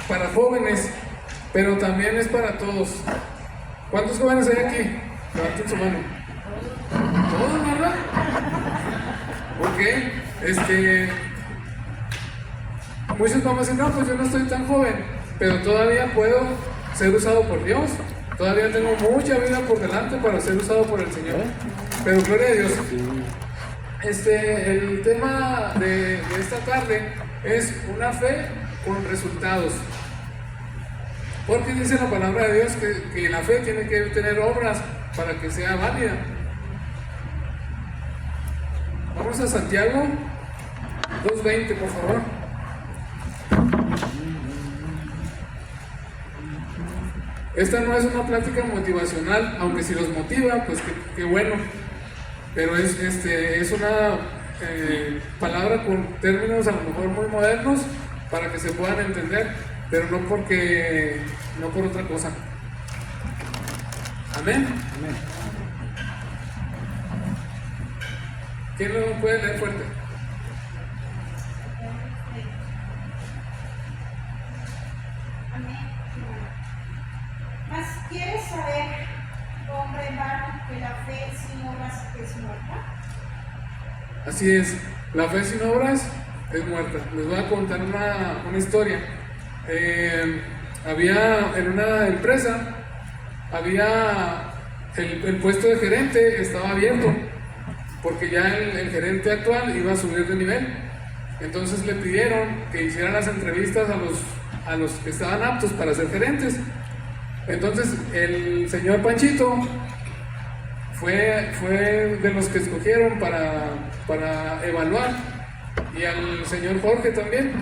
para jóvenes, pero también es para todos. ¿Cuántos jóvenes hay aquí? Levanten su mano. ¿Todos, verdad? Ok, muchos vamos a decir, no, pues yo no estoy tan joven, pero todavía puedo ser usado por Dios. Todavía tengo mucha vida por delante para ser usado por el Señor. Pero gloria a Dios. El tema de esta tarde es una fe con resultados. Porque dice la palabra de Dios que la fe tiene que tener obras para que sea válida. Vamos a Santiago 2:20, por favor. Esta no es una plática motivacional, aunque si los motiva, pues qué bueno. Pero es una palabra con términos a lo mejor muy modernos para que se puedan entender, pero no por otra cosa. Amén. Amén. ¿Quién lo puede leer fuerte? Mas ¿quieres saber, hombre hermano, que la fe sin obras es muerta? Así es, la fe sin obras es muerta. Les voy a contar una historia. Había en una empresa, el puesto de gerente estaba abierto, porque ya el gerente actual iba a subir de nivel. Entonces le pidieron que hicieran las entrevistas a los que estaban aptos para ser gerentes. Entonces el señor Panchito fue de los que escogieron para evaluar, y al señor Jorge también.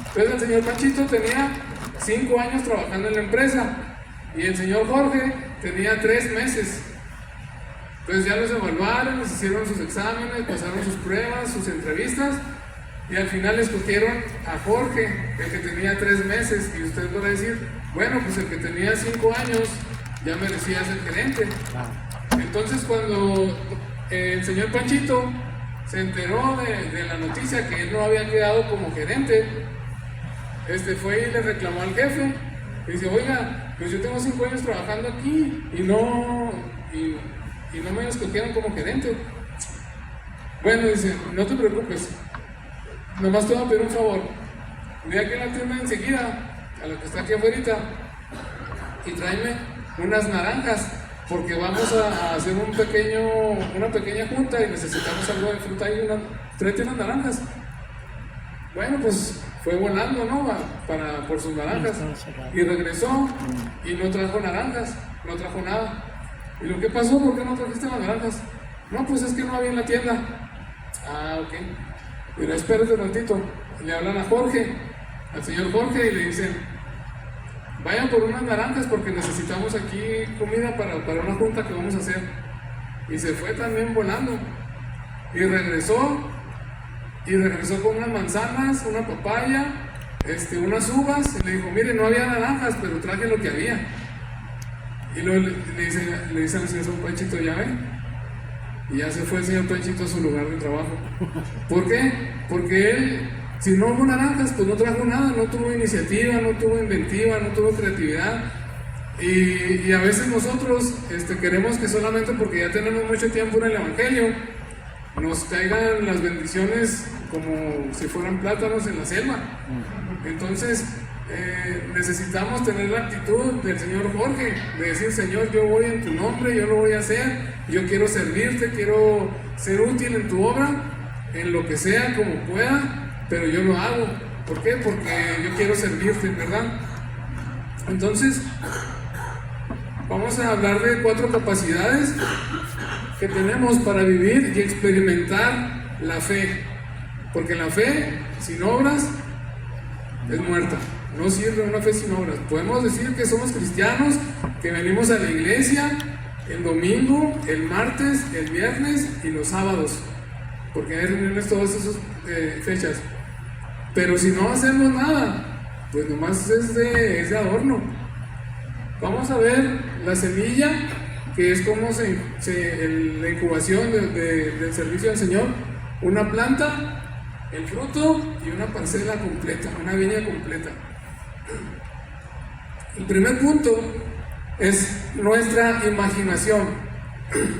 Entonces el señor Panchito tenía 5 años trabajando en la empresa y el señor Jorge tenía 3 meses. Entonces ya los evaluaron, les hicieron sus exámenes, pasaron sus pruebas, sus entrevistas, y al final escogieron a Jorge, el que tenía 3 meses. Y usted va a decir, bueno, pues el que tenía 5 años ya merecía ser gerente. Entonces cuando el señor Panchito se enteró de la noticia que él no había quedado como gerente, fue y le reclamó al jefe. Y dice, oiga, pues yo tengo 5 años trabajando aquí y no me escogieron como gerente. Bueno, dice, no te preocupes, nomás te voy a pedir un favor. Ve aquí a la tienda enseguida, a la que está aquí afuera, y tráeme unas naranjas, porque vamos a hacer una pequeña junta y necesitamos algo de fruta y tráete unas naranjas. Bueno, pues fue volando, ¿no? Por sus naranjas, y regresó y no trajo naranjas, no trajo nada. ¿Y lo que pasó? ¿Por qué no trajiste las naranjas? No, pues es que no había en la tienda. Ah, ok. Pero espérate un ratito. Le hablan a Jorge, al señor Jorge, y le dicen, vayan por unas naranjas porque necesitamos aquí comida para una junta que vamos a hacer. Y se fue también volando. Y regresó con unas manzanas, una papaya, unas uvas, y le dijo, mire, no había naranjas, pero traje lo que había. Y luego le dice al señor Panchito, ya ven. Y ya se fue el señor Panchito a su lugar de trabajo. ¿Por qué? Porque él, si no hubo naranjas, pues no trajo nada, no tuvo iniciativa, no tuvo inventiva, no tuvo creatividad. Y a veces nosotros queremos que solamente porque ya tenemos mucho tiempo en el Evangelio, nos caigan las bendiciones como si fueran plátanos en la selva. Entonces necesitamos tener la actitud del señor Jorge, de decir, Señor, yo voy en tu nombre, yo lo voy a hacer, yo quiero servirte, quiero ser útil en tu obra, en lo que sea, como pueda, pero yo lo hago. ¿Por qué? Porque yo quiero servirte, ¿verdad? Entonces vamos a hablar de 4 capacidades que tenemos para vivir y experimentar la fe, porque la fe sin obras es muerta. No sirve una fe sin obras. Podemos decir que somos cristianos, que venimos a la iglesia el domingo, el martes, el viernes y los sábados, porque hay reuniones todas esas fechas. Pero si no hacemos nada, pues nomás es de adorno. Vamos a ver la semilla, que es como la incubación del servicio al Señor. Una planta el fruto y una parcela completa, una viña completa. El primer punto es nuestra imaginación.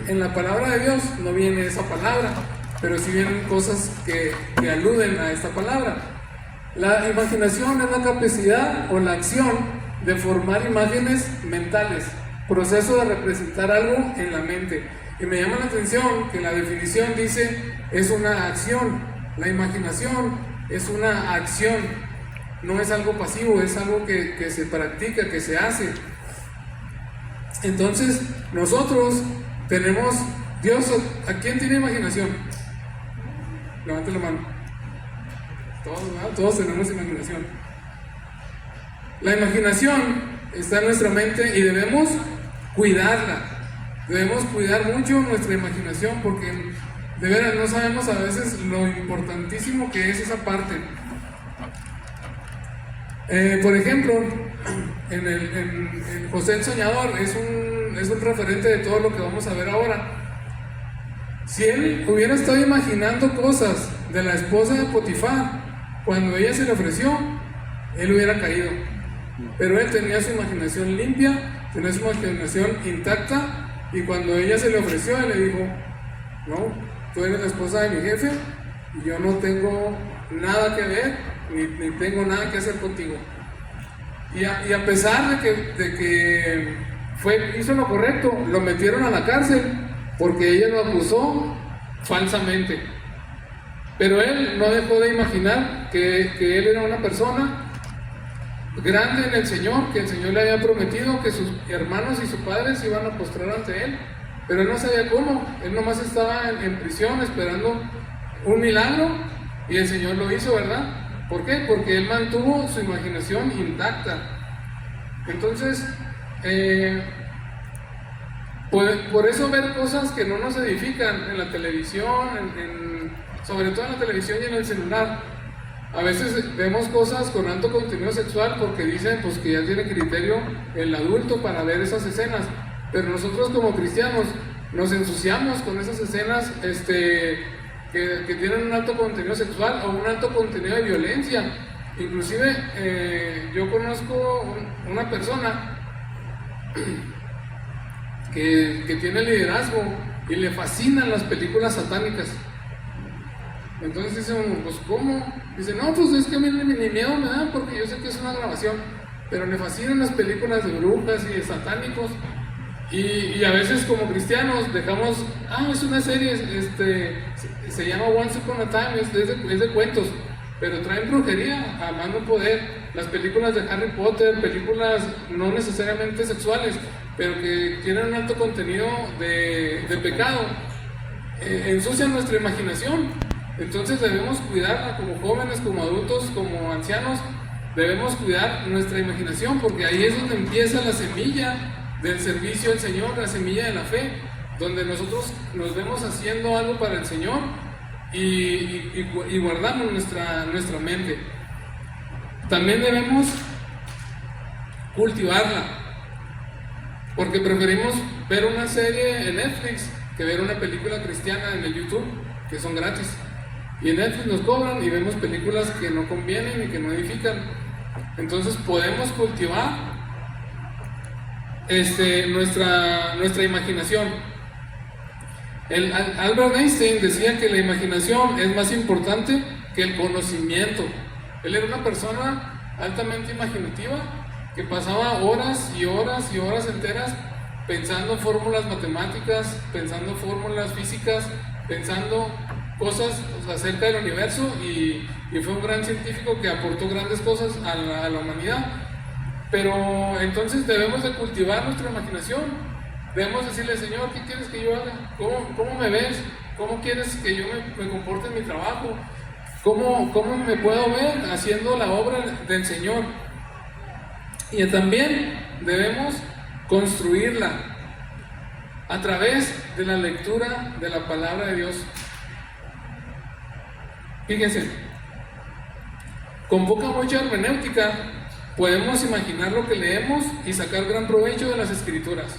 En la palabra de Dios no viene esa palabra, pero sí vienen cosas que aluden a esta palabra. La imaginación es la capacidad o la acción de formar imágenes mentales, proceso de representar algo en la mente. Y me llama la atención que la definición dice es una acción. La imaginación es una acción, no es algo pasivo, es algo que se practica, que se hace. Entonces nosotros tenemos, Dios, ¿a quién tiene imaginación? Levante la mano. Todos tenemos imaginación. La imaginación está en nuestra mente y debemos cuidarla. Debemos cuidar mucho nuestra imaginación porque de veras no sabemos a veces lo importantísimo que es esa parte. Por ejemplo, en José el Soñador es un referente de todo lo que vamos a ver ahora. Si él hubiera estado imaginando cosas de la esposa de Potifar, cuando ella se le ofreció, él hubiera caído. Pero él tenía su imaginación limpia, tenía su imaginación intacta, y cuando ella se le ofreció, él le dijo: no, tú eres la esposa de mi jefe, y yo no tengo nada que ver, ni tengo nada que hacer contigo. Y a pesar de que hizo lo correcto, lo metieron a la cárcel, porque ella lo acusó falsamente. Pero él no dejó de imaginar que él era una persona grande en el Señor, que el Señor le había prometido que sus hermanos y sus padres iban a postrar ante él, pero él no sabía cómo. Él nomás estaba en prisión esperando un milagro, y el Señor lo hizo, ¿verdad? ¿Por qué? Porque él mantuvo su imaginación intacta. Entonces, por eso ver cosas que no nos edifican en la televisión, sobre todo en la televisión y en el celular. A veces vemos cosas con alto contenido sexual porque dicen pues que ya tiene criterio el adulto para ver esas escenas, pero nosotros como cristianos nos ensuciamos con esas escenas que tienen un alto contenido sexual o un alto contenido de violencia. Inclusive yo conozco una persona que tiene liderazgo y le fascinan las películas satánicas. Entonces dice uno, pues ¿cómo? Dice, no, pues es que a mí ni miedo me da porque yo sé que es una grabación, pero le fascinan las películas de brujas y de satánicos. Y a veces como cristianos dejamos, es una serie, se llama Once Upon a Time, es de cuentos, pero traen brujería a más no poder. Las películas de Harry Potter, películas no necesariamente sexuales, pero que tienen un alto contenido de pecado, ensucian nuestra imaginación. Entonces debemos cuidarla como jóvenes, como adultos, como ancianos. Debemos cuidar nuestra imaginación porque ahí es donde empieza la semilla del servicio al Señor, la semilla de la fe, donde nosotros nos vemos haciendo algo para el Señor y guardamos nuestra mente. También debemos cultivarla, porque preferimos ver una serie en Netflix que ver una película cristiana en el YouTube, que son gratis. Y en Netflix nos cobran y vemos películas que no convienen y que no edifican. Entonces podemos cultivar nuestra imaginación. Albert Einstein decía que la imaginación es más importante que el conocimiento. Él era una persona altamente imaginativa que pasaba horas y horas y horas enteras pensando fórmulas matemáticas, pensando fórmulas físicas, pensando cosas acerca del universo, y fue un gran científico que aportó grandes cosas a la humanidad. Pero entonces debemos de cultivar nuestra imaginación. Debemos decirle: Señor, ¿qué quieres que yo haga? ¿Cómo me ves? ¿Cómo quieres que yo me comporte en mi trabajo? ¿Cómo me puedo ver haciendo la obra del Señor? Y también debemos construirla a través de la lectura de la palabra de Dios. Fíjense, con mucha hermenéutica podemos imaginar lo que leemos y sacar gran provecho de las Escrituras.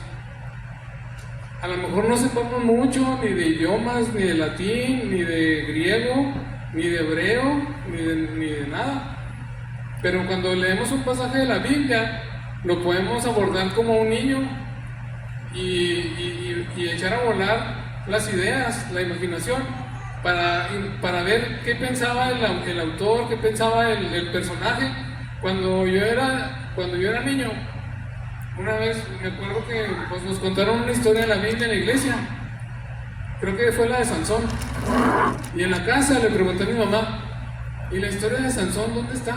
A lo mejor no sepamos mucho ni de idiomas, ni de latín, ni de griego, ni de hebreo, ni de nada. Pero cuando leemos un pasaje de la Biblia, lo podemos abordar como un niño y echar a volar las ideas, la imaginación, para ver qué pensaba el autor, qué pensaba el personaje. Cuando yo era niño, una vez me acuerdo que pues, nos contaron una historia de la Biblia en la iglesia, creo que fue la de Sansón, y en la casa le pregunté a mi mamá, ¿y la historia de Sansón dónde está?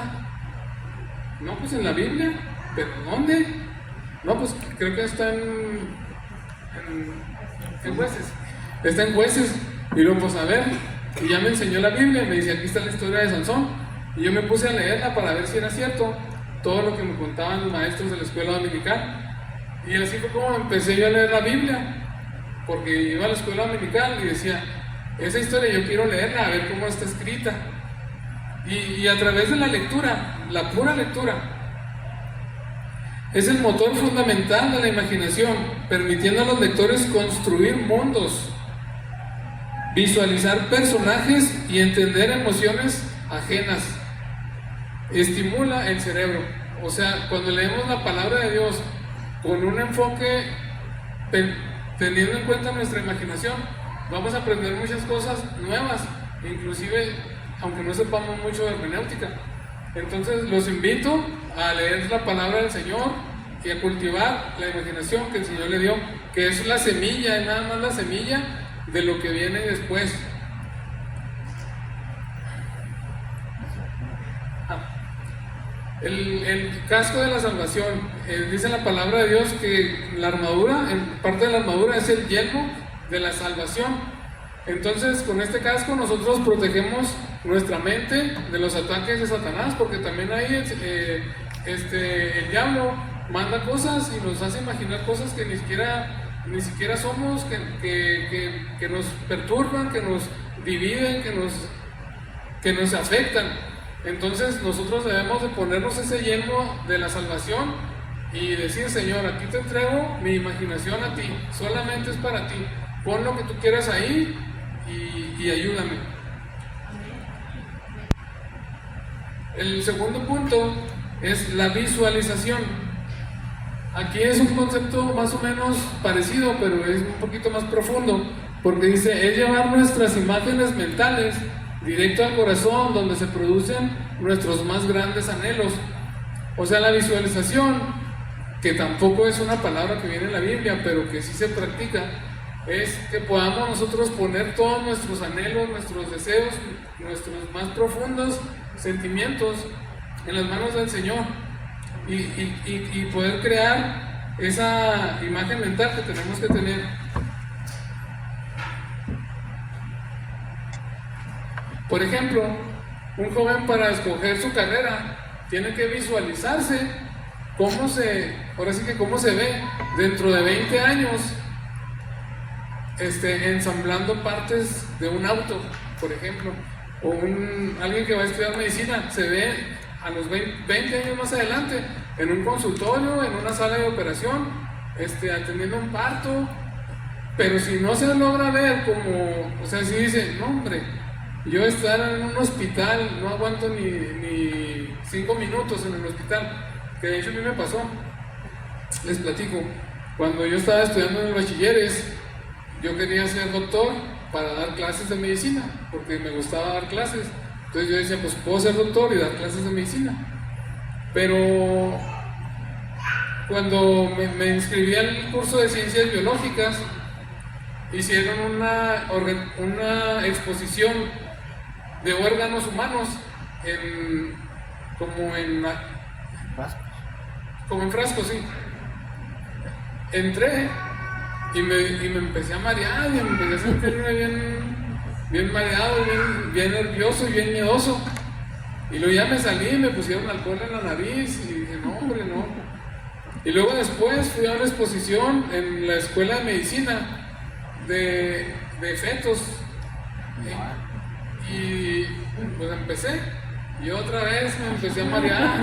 No, pues en la Biblia. ¿Pero dónde? No, pues creo que está en Jueces. Está en Jueces. Y luego, pues a ver, y ya me enseñó la Biblia, me dice, aquí está la historia de Sansón. Y yo me puse a leerla para ver si era cierto todo lo que me contaban los maestros de la escuela dominical. Y así fue como empecé yo a leer la Biblia, porque iba a la escuela dominical y decía, esa historia yo quiero leerla, a ver cómo está escrita. Y a través de la lectura, la pura lectura, es el motor fundamental de la imaginación, permitiendo a los lectores construir mundos, visualizar personajes y entender emociones ajenas. Estimula el cerebro. O sea, cuando leemos la palabra de Dios con un enfoque teniendo en cuenta nuestra imaginación, vamos a aprender muchas cosas nuevas, inclusive aunque no sepamos mucho de hermenéutica. Entonces los invito a leer la palabra del Señor y a cultivar la imaginación que el Señor le dio, que es la semilla, es nada más la semilla de lo que viene después. El casco de la salvación, dice la palabra de Dios que la armadura, en parte de la armadura es el yelmo de la salvación. Entonces con este casco nosotros protegemos nuestra mente de los ataques de Satanás, porque también ahí el diablo manda cosas y nos hace imaginar cosas que ni siquiera somos, que nos perturban, que nos dividen, que nos afectan. Entonces nosotros debemos de ponernos ese yelmo de la salvación y decir, Señor, aquí te entrego mi imaginación a ti, solamente es para ti, pon lo que tú quieras ahí y ayúdame. El segundo punto es la visualización. Aquí es un concepto más o menos parecido, pero es un poquito más profundo, porque dice, es llevar nuestras imágenes mentales directo al corazón, donde se producen nuestros más grandes anhelos. O sea, la visualización, que tampoco es una palabra que viene en la Biblia, pero que sí se practica, es que podamos nosotros poner todos nuestros anhelos, nuestros deseos, nuestros más profundos sentimientos en las manos del Señor y poder crear esa imagen mental que tenemos que tener. Por ejemplo, un joven para escoger su carrera tiene que visualizarse cómo se ve dentro de 20 años ensamblando partes de un auto, por ejemplo, o alguien que va a estudiar medicina se ve a los 20 años más adelante en un consultorio, en una sala de operación, atendiendo un parto. Pero si no se logra ver como, o sea, si dice, no hombre, yo estar en un hospital no aguanto ni 5 minutos en el hospital, que de hecho a mí me pasó. Les platico, cuando yo estaba estudiando en el bachilleres, yo quería ser doctor para dar clases de medicina, porque me gustaba dar clases. Entonces yo decía, pues puedo ser doctor y dar clases de medicina. Pero cuando me inscribí al curso de ciencias biológicas, hicieron una exposición de órganos humanos como en frascos, sí. Entré y me empecé a marear y me empecé a sentirme bien mareado, bien nervioso y bien miedoso. Y luego ya me salí y me pusieron alcohol en la nariz y dije, no hombre, no. Y luego después fui a una exposición en la escuela de medicina de fetos. Y pues empecé, y otra vez me empecé a marear,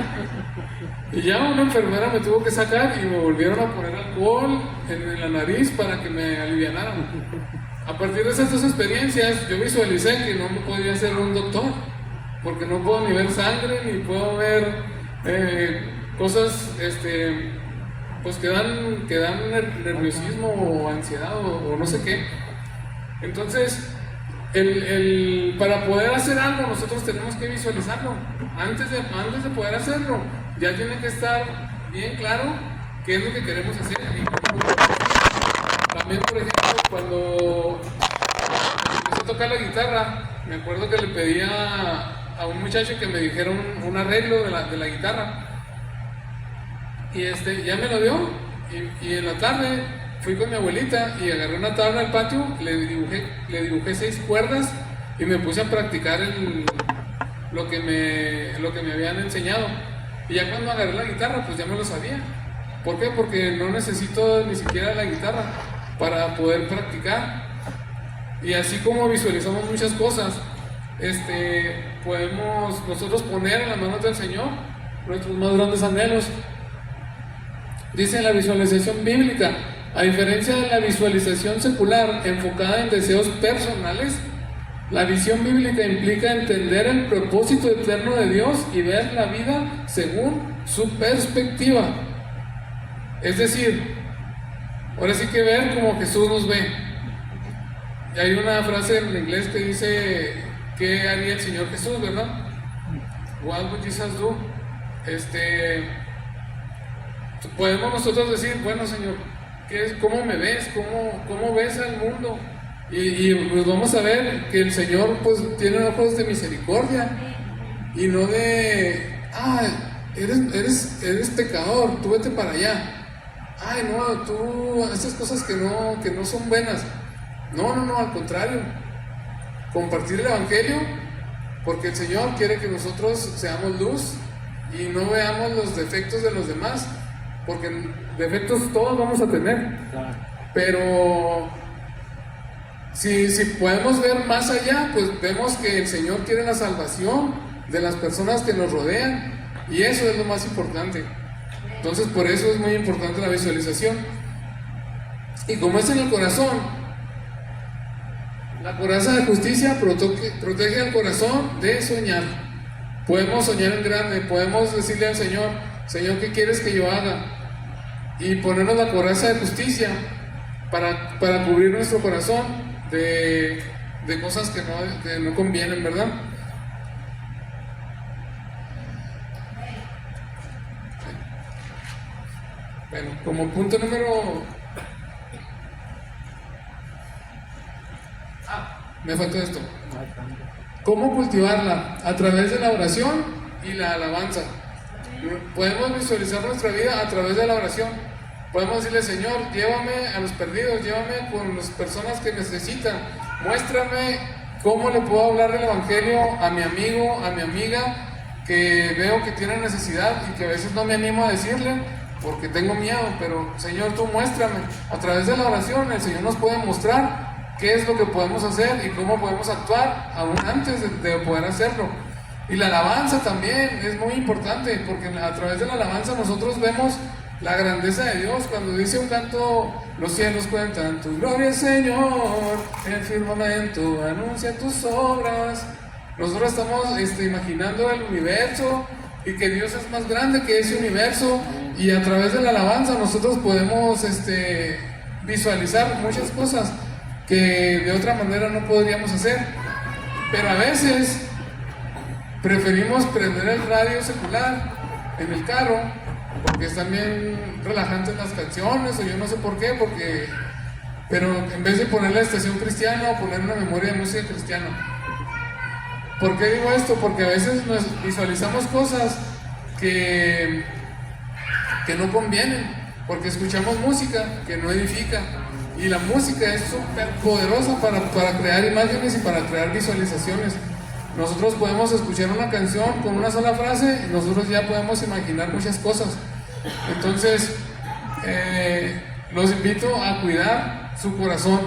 y ya una enfermera me tuvo que sacar y me volvieron a poner alcohol en la nariz para que me alivianaran. a partir de esas dos experiencias, yo visualicé que no me podía ser un doctor, porque no puedo ni ver sangre, ni puedo ver cosas pues que dan nerviosismo o ansiedad o no sé qué. Entonces, para poder hacer algo, nosotros tenemos que visualizarlo. Antes de poder hacerlo, ya tiene que estar bien claro qué es lo que queremos hacer. Y también, por ejemplo, cuando empecé a tocar la guitarra, me acuerdo que le pedía a un muchacho que me dijera un arreglo de la guitarra. Y ya me lo dio. Y en la tarde fui con mi abuelita y agarré una tabla del patio, le dibujé 6 cuerdas y me puse a practicar lo que me habían enseñado. Y ya cuando agarré la guitarra, pues ya me lo sabía. ¿Por qué? Porque no necesito ni siquiera la guitarra para poder practicar. Y así como visualizamos muchas cosas, podemos nosotros poner en las manos del Señor nuestros más grandes anhelos. Dice la visualización bíblica, a diferencia de la visualización secular enfocada en deseos personales, la visión bíblica implica entender el propósito eterno de Dios y ver la vida según su perspectiva. Es decir, ahora sí que ver como Jesús nos ve. Y hay una frase en inglés que dice, ¿qué haría el Señor Jesús, verdad? What would Jesus do? Podemos nosotros decir, bueno, Señor, ¿cómo me ves? ¿Cómo ves al mundo? Y pues vamos a ver que el Señor pues tiene ojos de misericordia y no de, eres pecador, tú vete para allá. Ay, no, tú haces cosas que no son buenas. No, al contrario. Compartir el Evangelio, porque el Señor quiere que nosotros seamos luz y no veamos los defectos de los demás, porque defectos todos vamos a tener. Pero si podemos ver más allá, pues vemos que el Señor quiere la salvación de las personas que nos rodean, y eso es lo más importante. Entonces, por eso es muy importante la visualización. Y como es en el corazón, la coraza de justicia protege al corazón de soñar. Podemos soñar en grande, podemos decirle al Señor, Señor, ¿qué quieres que yo haga? Y ponernos la coraza de justicia para cubrir nuestro corazón de cosas que no convienen, ¿verdad? Bueno, como punto número... me faltó esto. ¿Cómo cultivarla? A través de la oración y la alabanza. Podemos visualizar nuestra vida a través de la oración. Podemos decirle, Señor, llévame a los perdidos, llévame con las personas que necesitan. Muéstrame cómo le puedo hablar del Evangelio a mi amigo, a mi amiga, que veo que tiene necesidad y que a veces no me animo a decirle porque tengo miedo. Pero, Señor, tú muéstrame. A través de la oración el Señor nos puede mostrar qué es lo que podemos hacer y cómo podemos actuar aún antes de poder hacerlo. Y la alabanza también es muy importante, porque a través de la alabanza nosotros vemos la grandeza de Dios. Cuando dice un canto, los cielos cuentan tu gloria, Señor, el firmamento anuncia tus obras. Nosotros estamos imaginando el universo y que Dios es más grande que ese universo, y a través de la alabanza nosotros podemos visualizar muchas cosas que de otra manera no podríamos hacer. Pero a veces preferimos prender el radio secular en el carro porque están bien relajantes las canciones, o yo no sé por qué, pero en vez de poner la estación cristiana o poner una memoria de música cristiana. ¿Por qué digo esto? Porque a veces nos visualizamos cosas que no convienen, porque escuchamos música que no edifica. Y la música es súper poderosa para crear imágenes y para crear visualizaciones. Nosotros podemos escuchar una canción con una sola frase y nosotros ya podemos imaginar muchas cosas. Entonces, los invito a cuidar su corazón.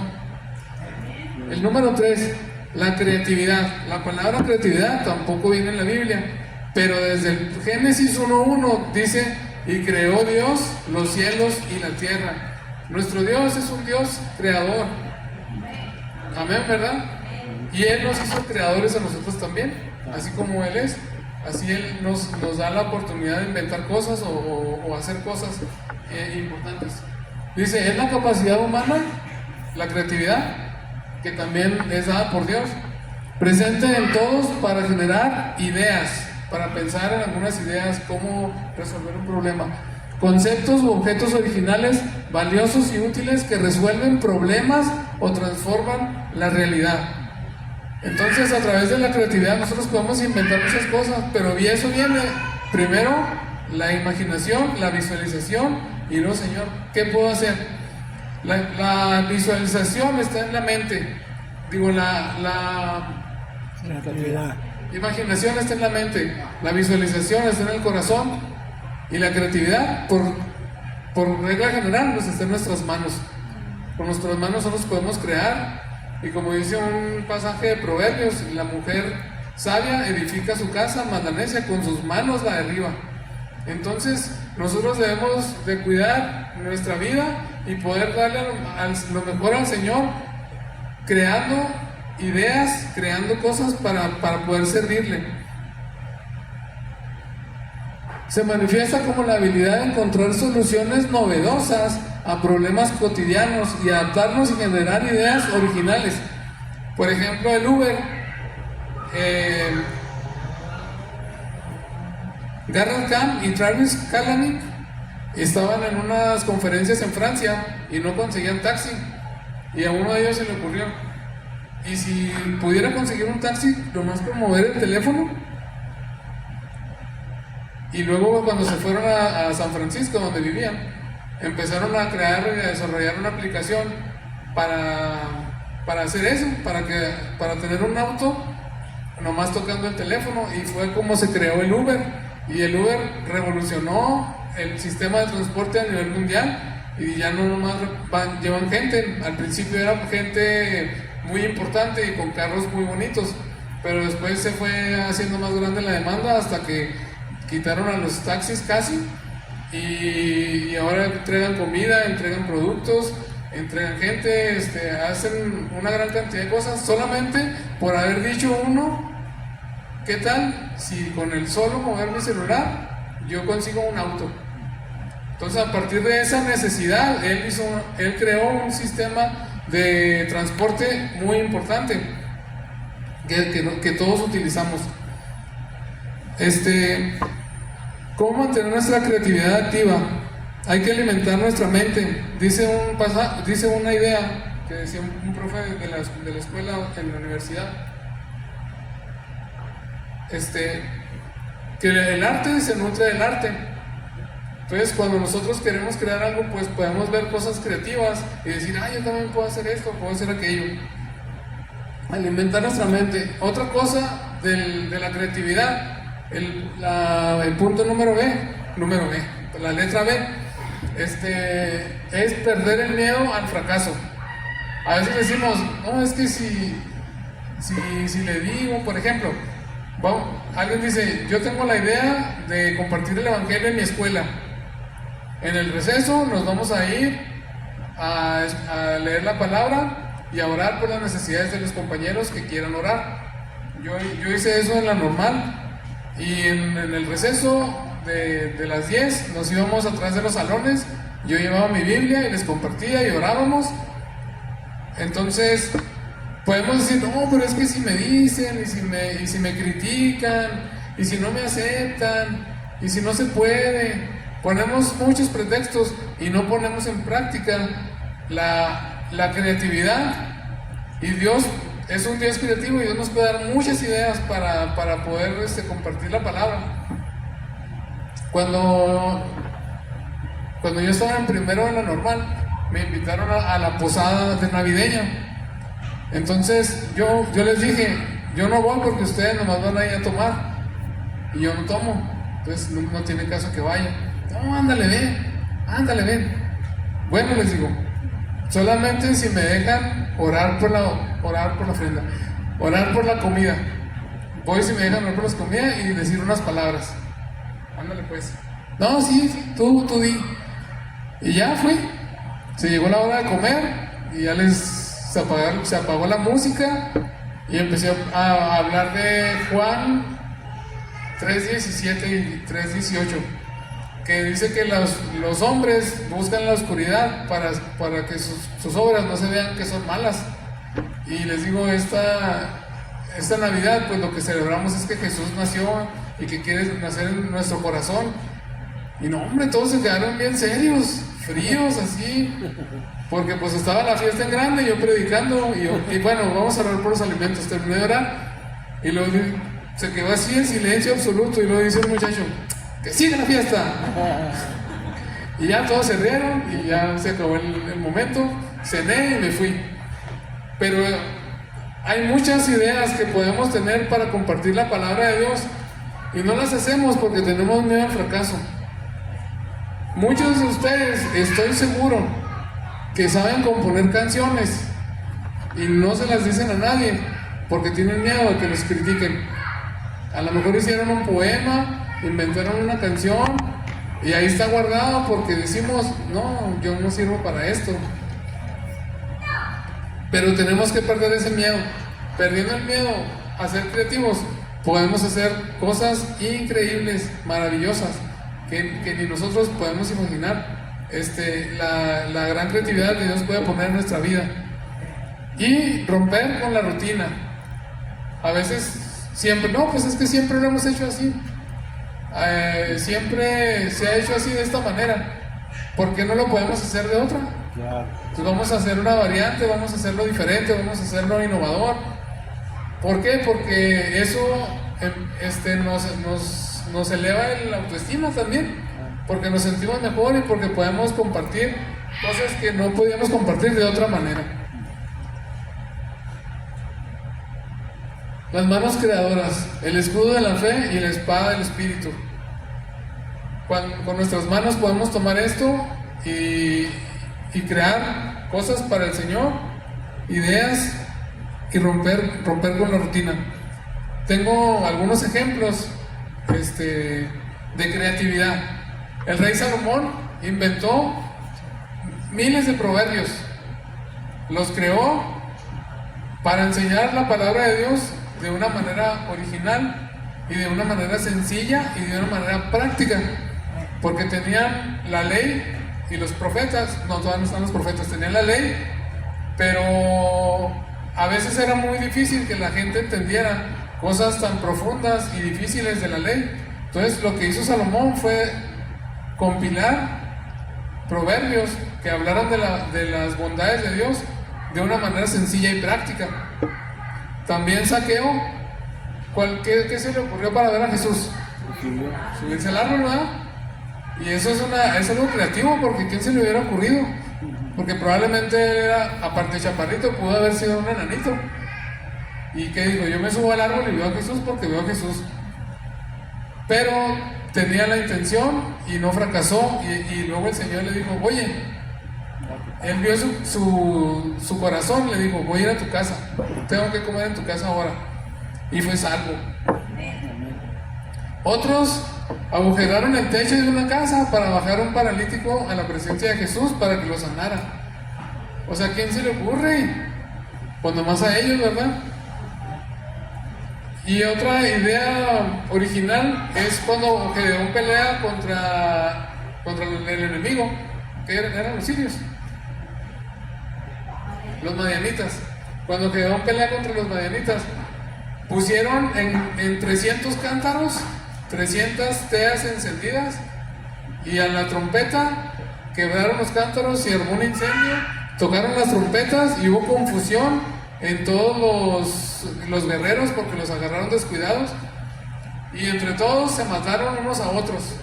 El número 3, la creatividad. La palabra creatividad tampoco viene en la Biblia, pero desde el Génesis 1:1 dice, y creó Dios los cielos y la tierra. Nuestro Dios es un Dios creador. Amén, ¿verdad? Y Él nos hizo creadores a nosotros también, así como Él es. Así Él nos da la oportunidad de inventar cosas o hacer cosas importantes. Dice, es la capacidad humana, la creatividad, que también es dada por Dios, presente en todos para generar ideas, para pensar en algunas ideas, cómo resolver un problema. Conceptos u objetos originales, valiosos y útiles que resuelven problemas o transforman la realidad. Entonces, a través de la creatividad nosotros podemos inventar muchas cosas, pero y eso viene primero la imaginación, la visualización y luego, Señor, ¿qué puedo hacer? La visualización está en la mente, digo, la creatividad. imaginación está en la mente, la visualización está en el corazón y la creatividad, por regla general, pues está en nuestras manos. Con nuestras manos nosotros podemos crear. Y como dice un pasaje de Proverbios, la mujer sabia edifica su casa, mas la necia con sus manos la derriba. Entonces nosotros debemos de cuidar nuestra vida y poder darle lo mejor al Señor, creando ideas, creando cosas para poder servirle. Se manifiesta como la habilidad de encontrar soluciones novedosas a problemas cotidianos y adaptarnos y generar ideas originales. Por ejemplo, el Uber. Garrett Camp y Travis Kalanick estaban en unas conferencias en Francia y no conseguían taxi. Y a uno de ellos se le ocurrió, ¿y si pudiera conseguir un taxi nomás con mover el teléfono? Y luego cuando se fueron a San Francisco, donde vivían, empezaron a crear y a desarrollar una aplicación para hacer eso, para tener un auto nomás tocando el teléfono, y fue como se creó el Uber. Y el Uber revolucionó el sistema de transporte a nivel mundial, y ya no nomás llevan gente. Al principio era gente muy importante y con carros muy bonitos, pero después se fue haciendo más grande la demanda hasta que quitaron a los taxis casi, y ahora entregan comida, entregan productos, entregan gente, hacen una gran cantidad de cosas solamente por haber dicho uno, ¿qué tal si con el solo mover mi celular yo consigo un auto? Entonces, a partir de esa necesidad, él creó un sistema de transporte muy importante que todos utilizamos. ¿Cómo mantener nuestra creatividad activa? Hay que alimentar nuestra mente. Dice una idea que decía un profe de la escuela en la universidad, que el arte se nutre del arte. Entonces, cuando nosotros queremos crear algo, pues podemos ver cosas creativas y decir, yo también puedo hacer esto, puedo hacer aquello. Alimentar nuestra mente. Otra cosa de la creatividad, el punto número B, la letra B, es perder el miedo al fracaso. A veces decimos, no, es que si le digo, por ejemplo, alguien dice, yo tengo la idea de compartir el evangelio en mi escuela. En el receso nos vamos a ir a leer la palabra y a orar por las necesidades de los compañeros que quieran orar. Yo hice eso en la normal. Y en el receso de las 10 nos íbamos atrás de los salones, yo llevaba mi Biblia y les compartía y orábamos. Entonces podemos decir, no, pero es que si me dicen y si me critican y si no me aceptan y si no se puede, ponemos muchos pretextos y no ponemos en práctica la creatividad. Y Dios es un Dios creativo y Dios nos puede dar muchas ideas para poder compartir la palabra. Cuando yo estaba en primero de la normal, me invitaron a la posada de navideña. Entonces yo les dije, yo no voy porque ustedes nomás van a ir a tomar y yo no tomo, entonces no tiene caso que vaya. No, ándale, ven. Bueno, les digo, solamente si me dejan orar por la ofrenda, orar por la comida. Voy si me dejan orar por las comidas y decir unas palabras. Ándale pues. No, sí, tú di. Y ya fui. Se llegó la hora de comer y ya les se apagó la música y empecé a hablar de Juan 3:17 y 3:18, que dice que los hombres buscan la oscuridad para que sus obras no se vean que son malas. Y les digo, esta Navidad, pues lo que celebramos es que Jesús nació y que quiere nacer en nuestro corazón. Y no, hombre, todos se quedaron bien serios, fríos, así, porque pues estaba la fiesta en grande, yo predicando, y bueno, vamos a orar por los alimentos. Terminé de orar, y luego se quedó así en silencio absoluto, y luego dice el muchacho, ¡que siga la fiesta! Y ya todos se rieron, y ya se acabó el momento, cené y me fui. Pero hay muchas ideas que podemos tener para compartir la palabra de Dios, y no las hacemos porque tenemos miedo al fracaso. Muchos de ustedes, estoy seguro, que saben componer canciones y no se las dicen a nadie porque tienen miedo de que los critiquen. A lo mejor hicieron un poema, inventaron una canción y ahí está guardado porque decimos, no, yo no sirvo para esto. Pero tenemos que perder ese miedo. Perdiendo el miedo a ser creativos, podemos hacer cosas increíbles, maravillosas, que ni nosotros podemos imaginar. La gran creatividad que Dios puede poner en nuestra vida. Y romper con la rutina. A veces, siempre, no, pues es que siempre lo hemos hecho así. Siempre se ha hecho así de esta manera. ¿Por qué no lo podemos hacer de otra? Claro. Entonces vamos a hacer una variante, vamos a hacerlo diferente, vamos a hacerlo innovador. ¿Por qué? Porque eso nos eleva la autoestima también, porque nos sentimos mejor y porque podemos compartir cosas que no podíamos compartir de otra manera. Las manos creadoras, el escudo de la fe y la espada del espíritu. Con nuestras manos podemos tomar esto y crear cosas para el Señor, ideas, y romper con la rutina. Tengo algunos ejemplos de creatividad. El rey Salomón inventó miles de proverbios, los creó para enseñar la palabra de Dios de una manera original y de una manera sencilla y de una manera práctica, porque tenían la ley y los profetas. No, todavía no están los profetas, tenían la ley, pero a veces era muy difícil que la gente entendiera cosas tan profundas y difíciles de la ley. Entonces lo que hizo Salomón fue compilar proverbios que hablaran de las bondades de Dios de una manera sencilla y práctica. También Saqueo, ¿qué se le ocurrió para ver a Jesús? Subirse al árbol, ¿verdad? Y eso es algo creativo, porque ¿quién se le hubiera ocurrido? Porque probablemente era, aparte de chaparrito, pudo haber sido un enanito. ¿Y qué dijo? Yo me subo al árbol y veo a Jesús porque veo a Jesús. Pero tenía la intención y no fracasó, y luego el Señor le dijo, oye, él vio su corazón, le dijo, voy a ir a tu casa, tengo que comer en tu casa ahora, y fue salvo. Otros agujeraron el techo de una casa para bajar un paralítico a la presencia de Jesús para que lo sanara. O sea, ¿quién se le ocurre? Pues nomás a ellos, ¿verdad? Y otra idea original es cuando Gedeón pelea contra el enemigo, que eran los sirios, los madianitas. Cuando Gedeón pelea contra los madianitas, pusieron en 300 cántaros 300 teas encendidas, y a la trompeta quebraron los cántaros y armó un incendio. Tocaron las trompetas y hubo confusión en todos los guerreros porque los agarraron descuidados, y entre todos se mataron unos a otros.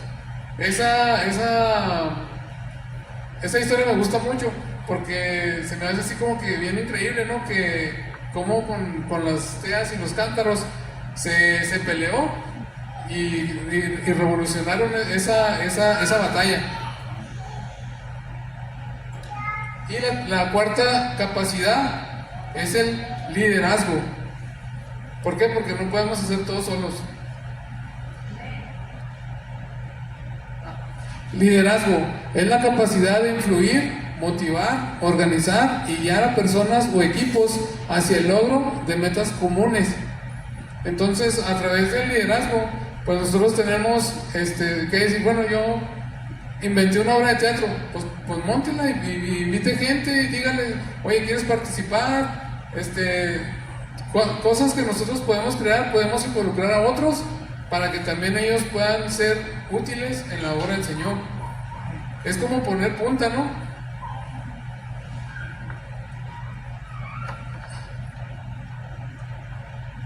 Esa historia me gusta mucho porque se me hace así como que bien increíble, ¿no? Que como con las teas y los cántaros se peleó y revolucionaron esa batalla. Y la cuarta capacidad es el liderazgo. ¿Por qué? Porque no podemos hacer todo solos. Liderazgo es la capacidad de influir motivar, organizar y guiar a personas o equipos hacia el logro de metas comunes. Entonces, a través del liderazgo, pues nosotros tenemos que decir, bueno, yo inventé una obra de teatro, pues móntela y invite gente y dígale, oye, ¿quieres participar? Cosas que nosotros podemos crear, podemos involucrar a otros para que también ellos puedan ser útiles en la obra del Señor. Es como poner punta, ¿no?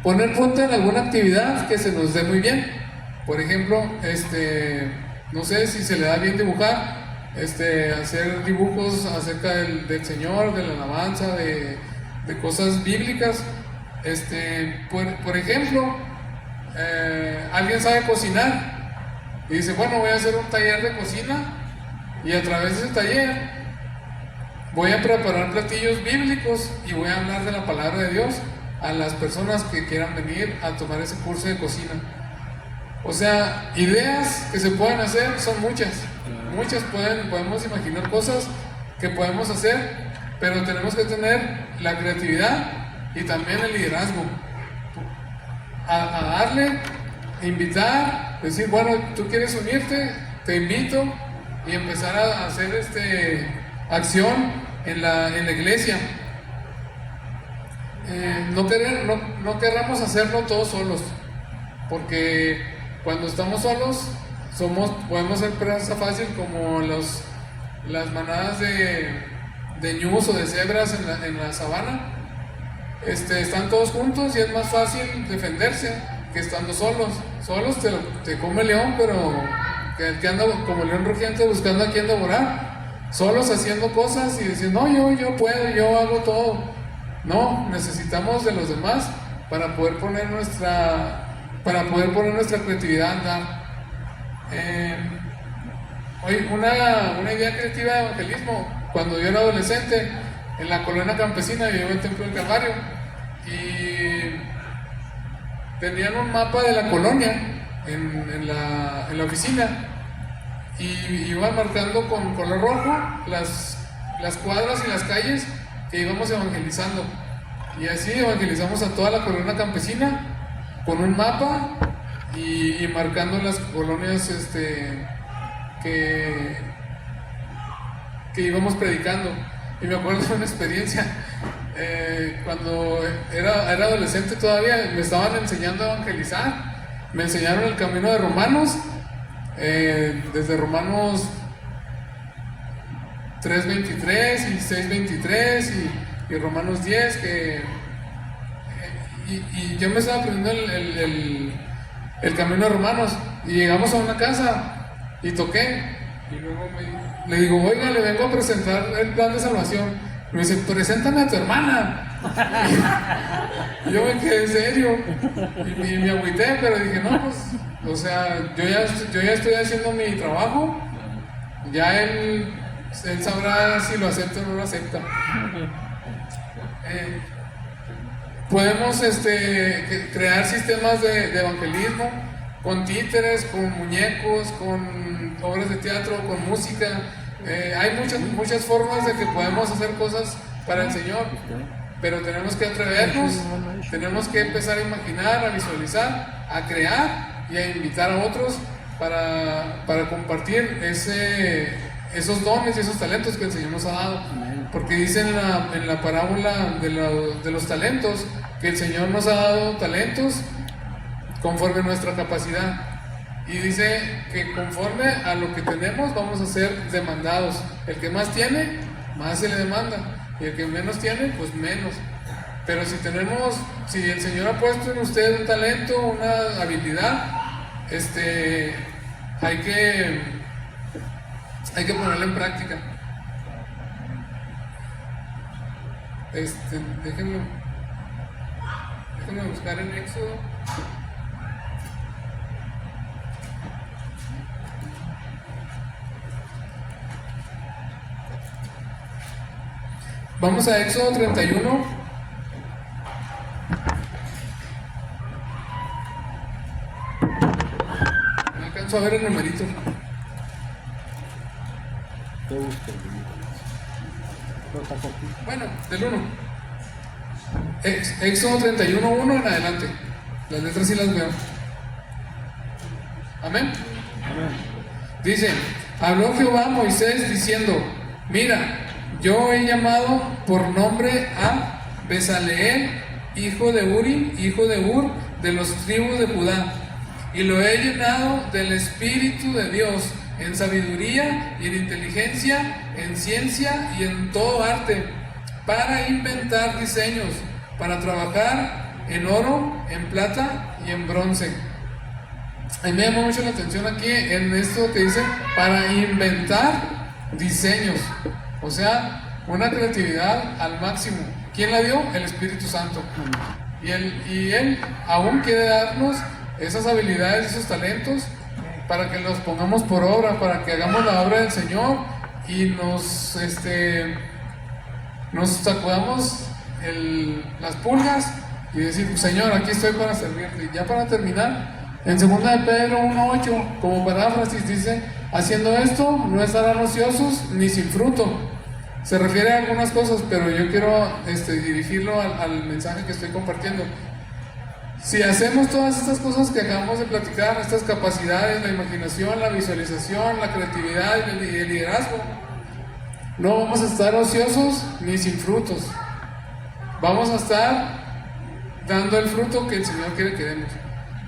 Poner punta en alguna actividad que se nos dé muy bien. Por ejemplo, no sé si se le da bien dibujar, hacer dibujos acerca del Señor, de la alabanza, de cosas bíblicas. Por ejemplo, alguien sabe cocinar y dice, bueno, voy a hacer un taller de cocina y a través de ese taller voy a preparar platillos bíblicos y voy a hablar de la palabra de Dios a las personas que quieran venir a tomar ese curso de cocina. O sea, ideas que se pueden hacer son muchas. Muchas podemos imaginar cosas que podemos hacer, pero tenemos que tener la creatividad y también el liderazgo. A darle, invitar, decir, bueno, tú quieres unirte, te invito, y empezar a hacer acción en la iglesia. No querramos hacerlo todos solos, porque cuando estamos solos podemos ser presa fácil como las manadas de ñus o de cebras en la sabana. Están todos juntos y es más fácil defenderse que estando solos. Solos te come el león, pero que anda como león rugiente buscando a quien devorar. Solos haciendo cosas y diciendo, no, yo puedo, yo hago todo. No, necesitamos de los demás para poder poner nuestra creatividad a andar. Una idea creativa de evangelismo. Cuando yo era adolescente, en la colonia campesina, yo iba al Templo del Calvario y tenían un mapa de la colonia en la oficina y iban marcando con color rojo las cuadras y las calles que íbamos evangelizando, y así evangelizamos a toda la colonia campesina con un mapa y marcando las colonias que íbamos predicando. Y me acuerdo de una experiencia, cuando era adolescente todavía, me estaban enseñando a evangelizar. Me enseñaron el camino de Romanos, desde Romanos 3:23 y 6:23 y Romanos 10, y yo me estaba aprendiendo el camino de Romanos, y llegamos a una casa y toqué, y luego le digo, oiga, le vengo a presentar el plan de salvación. Y me dice, preséntame a tu hermana. Y yo me quedé serio y me agüité, pero dije, no, pues, o sea, yo ya estoy haciendo mi trabajo, ya él sabrá si lo acepta o no lo acepta. Podemos crear sistemas de evangelismo con títeres, con muñecos, con obras de teatro, con música. Hay muchas formas de que podemos hacer cosas para el Señor, pero tenemos que atrevernos, tenemos que empezar a imaginar, a visualizar, a crear y a invitar a otros para compartir esos dones y esos talentos que el Señor nos ha dado. Porque dice en la parábola de los talentos que el Señor nos ha dado talentos conforme a nuestra capacidad, y dice que conforme a lo que tenemos vamos a ser demandados. El que más tiene, más se le demanda, y el que menos tiene, pues menos. Pero si el Señor ha puesto en usted un talento, una habilidad, hay que ponerla en práctica. Déjenme buscar en Éxodo. Vamos a Éxodo 31. No alcanzo a ver el numerito. Bueno, del 1. Éxodo 31:1 en adelante. Las letras sí las veo. Amén. Dice: habló Jehová a Moisés diciendo: mira, yo he llamado por nombre a Bezaleel, hijo de Uri, hijo de Ur, de los tribus de Judá, y lo he llenado del Espíritu de Dios, en sabiduría y en inteligencia, en ciencia y en todo arte, para inventar diseños, para trabajar en oro, en plata y en bronce. A mí me llamó mucho la atención aquí en esto que dice para inventar diseños, o sea, una creatividad al máximo. ¿Quién la dio? El Espíritu Santo. Y Él aún quiere darnos esas habilidades, esos talentos, para que los pongamos por obra, para que hagamos la obra del Señor y nos sacudamos las pulgas y decir: Señor, aquí estoy para servirte. Y ya para terminar, en 2 de Pedro 1:8, como paráfrasis, dice: haciendo esto no estarán ociosos ni sin fruto. Se refiere a algunas cosas, pero yo quiero dirigirlo al mensaje que estoy compartiendo. Si hacemos todas estas cosas que acabamos de platicar, estas capacidades, la imaginación, la visualización, la creatividad y el liderazgo, no vamos a estar ociosos ni sin frutos. Vamos a estar dando el fruto que el Señor quiere que demos.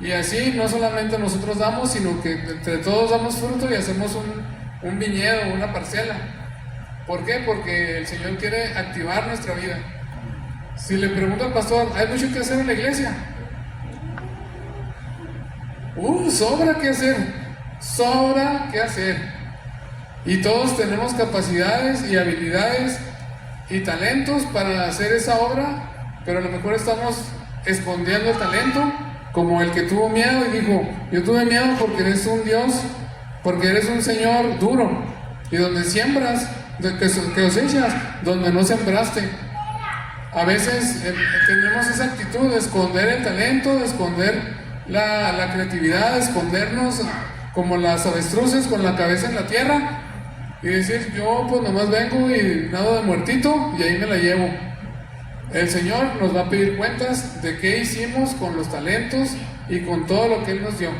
Y así no solamente nosotros damos, sino que entre todos damos fruto y hacemos un viñedo, una parcela. ¿Por qué? Porque el Señor quiere activar nuestra vida. Si le pregunto al pastor: ¿hay mucho que hacer en la iglesia? Sobra que hacer, sobra que hacer. Y todos tenemos capacidades y habilidades y talentos para hacer esa obra, pero a lo mejor estamos escondiendo el talento, como el que tuvo miedo y dijo: yo tuve miedo porque eres un Dios, porque eres un Señor duro, y donde siembras, que cosechas, donde no sembraste. A veces tenemos esa actitud de esconder el talento, de esconder la creatividad, de escondernos como las avestruces con la cabeza en la tierra y decir: yo pues nomás vengo y nado de muertito y ahí me la llevo. El Señor nos va a pedir cuentas de qué hicimos con los talentos y con todo lo que Él nos dio.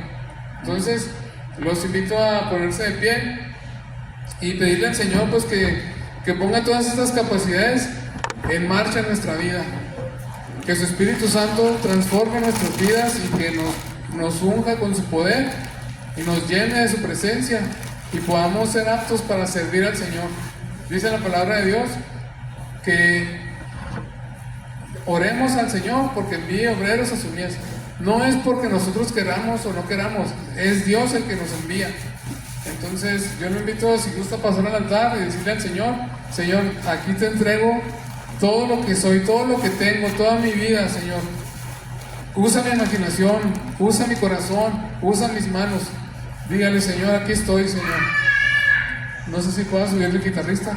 Entonces los invito a ponerse de pie y pedirle al Señor pues que ponga todas estas capacidades en marcha en nuestra vida, que su Espíritu Santo transforme nuestras vidas y que nos unja con su poder y nos llene de su presencia y podamos ser aptos para servir al Señor. Dice la palabra de Dios que oremos al Señor porque envíe obreros a su mies. No es porque nosotros queramos o no queramos, es Dios el que nos envía. Entonces yo lo invito, si gusta, pasar al altar y decirle al Señor: Señor, aquí te entrego todo lo que soy, todo lo que tengo, toda mi vida, Señor. Usa mi imaginación, usa mi corazón, usa mis manos. Dígale: Señor, aquí estoy, Señor. No sé si pueda subir el guitarrista.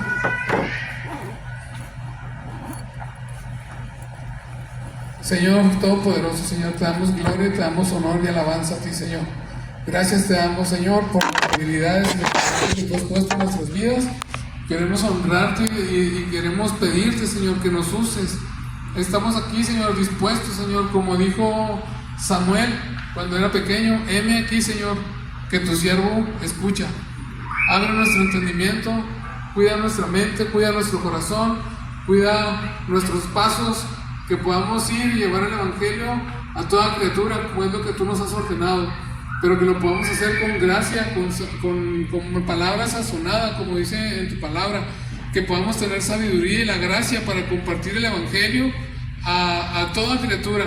Señor Todopoderoso, Señor, te damos gloria, te damos honor y alabanza a ti, Señor. Gracias te damos, Señor, por las habilidades que tú has puesto en nuestras vidas. Queremos honrarte y queremos pedirte, Señor, que nos uses. Estamos aquí, Señor, dispuestos, Señor, como dijo Samuel cuando era pequeño: heme aquí, Señor, que tu siervo escucha. Abre nuestro entendimiento, cuida nuestra mente, cuida nuestro corazón, cuida nuestros pasos, que podamos ir y llevar el Evangelio a toda criatura, como es lo que tú nos has ordenado, pero que lo podamos hacer con gracia, con palabras sazonadas, como dice en tu palabra, que podamos tener sabiduría y la gracia para compartir el Evangelio a toda criatura.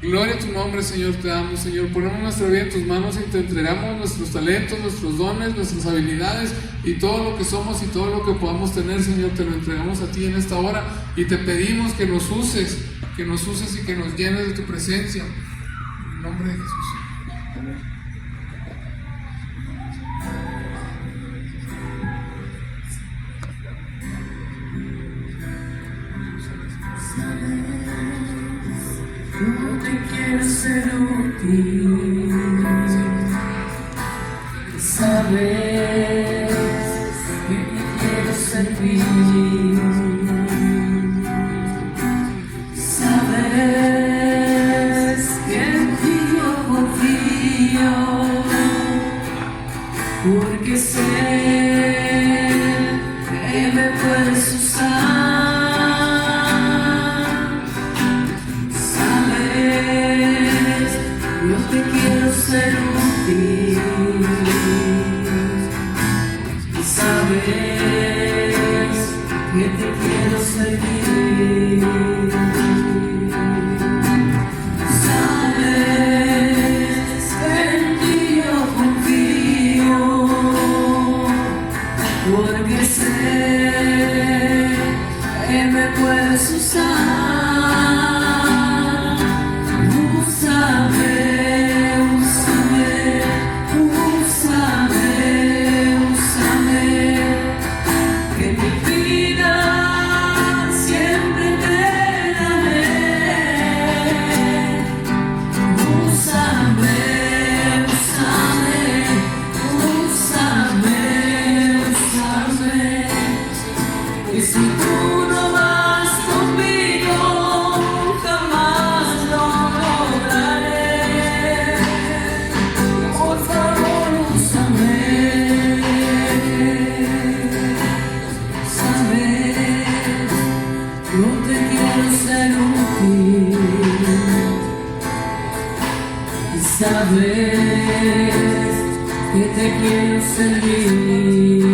Gloria a tu nombre, Señor, te damos, Señor. Ponemos nuestra vida en tus manos y te entregamos nuestros talentos, nuestros dones, nuestras habilidades y todo lo que somos y todo lo que podamos tener, Señor, te lo entregamos a ti en esta hora y te pedimos que nos uses y que nos llenes de tu presencia. En el nombre de Jesús. Amén. No te quiero ser útil, sabes que te quiero servir. sabes que te quiero seguir. Sabes que en ti yo confío, porque sé que me puedes usar. Úsame, úsame, úsame, úsame, que mi vida siempre te daré. Úsame, úsame, úsame, úsame, y si tú no vas conmigo, jamás lo lograré. Por favor, úsame, sabes, yo te quiero ser útil, y sabes que te quiero servir.